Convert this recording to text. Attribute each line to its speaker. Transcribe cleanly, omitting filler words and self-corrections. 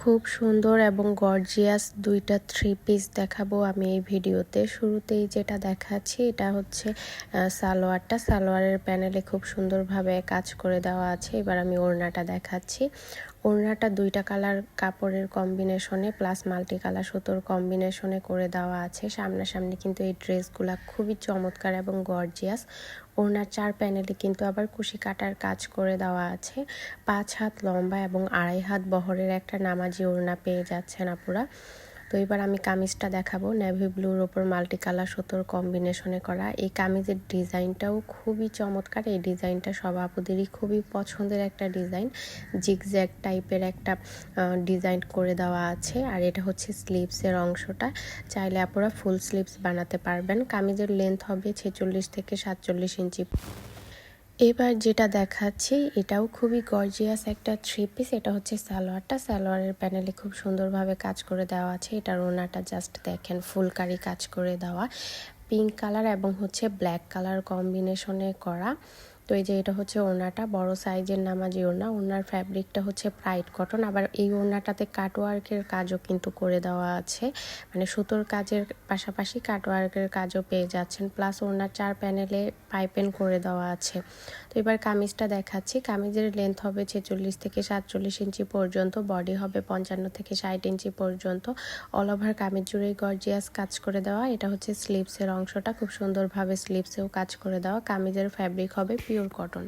Speaker 1: খুব সুন্দর এবং গর্জিয়াস দুইটা থ্রি পিস দেখাবো আমি এই ভিডিওতে। শুরুতেই যেটা দেখাচ্ছি এটা হচ্ছে সালোয়ারের প্যানেলে খুব সুন্দরভাবে কাজ করে দেওয়া আছে। এবার আমি ওড়নাটা দেখাচ্ছি। ওড়নাটা দুইটা কালার কাপড়ের কম্বিনেশনে প্লাস মাল্টি কালার সুতোর কম্বিনেশনে করে দেওয়া আছে। সামনাসামনি কিন্তু এই ড্রেসগুলা খুবই চমৎকার এবং গর্জিয়াস। ওড়নার 4 প্যানেলে কিন্তু আবার কুশি কাটার কাজ করে দেওয়া আছে। 5 হাত লম্বা এবং 2.5 হাত বহরের একটা নামাজি ওড়না পেয়ে যাচ্ছেন আপুরা। তো এবার আমি কামিজটা দেখাবো। নেভি ব্লুর ওপর মাল্টি কালার সুতোর কম্বিনেশনে করা। এই কামিজের ডিজাইনটাও খুবই চমৎকার। এই ডিজাইনটা সব আপুদেরই খুবই পছন্দের একটা ডিজাইন। জিগজ্যাগ টাইপের একটা ডিজাইন করে দেওয়া আছে। আর এটা হচ্ছে স্লিভসের অংশটা। চাইলে আপুরা ফুল স্লিভস বানাতে পারবেন। কামিজের লেন্থ হবে 46 থেকে 47 ইঞ্চি। এবার যেটা দেখাচ্ছি এটাও খুবই গর্জিয়াস একটা থ্রি পিস। এটা হচ্ছে সালোয়ারের প্যানেলে খুব সুন্দরভাবে কাজ করে দেওয়া আছে। এটার ওড়নাটা জাস্ট দেখেন ফুলকারি কাজ করে দেওয়া, পিঙ্ক কালার এবং হচ্ছে ব্ল্যাক কালার কম্বিনেশনে করা। তো এই যে এটা হচ্ছে ওড়নাটা, বড় সাইজের নামাজি ওড়না। ওড়নার ফ্যাব্রিকটা হচ্ছে প্রাইড কটন। আবার এই ওড়নাটাতে কাটওয়ার্কের কাজও কিন্তু করে দেওয়া আছে, মানে সুতোর কাজের পাশাপাশি কাটওয়ার্কের কাজও পেয়ে যাচ্ছেন। প্লাস ওড়নার 4 প্যানেলে পাইপেন করে দেওয়া আছে। তো এবার কামিজটা দেখাচ্ছি। কামিজের লেন্থ হবে 46 থেকে 47 ইঞ্চি পর্যন্ত, বডি হবে 55 থেকে 60 ইঞ্চি পর্যন্ত। অল ওভার কামিজ জুড়েই গর্জিয়াস কাজ করে দেওয়া। এটা হচ্ছে স্লিভসের অংশটা, খুব সুন্দরভাবে স্লিভসেও কাজ করে দেওয়া। কামিজের ফ্যাব্রিক হবে পিওর কটন।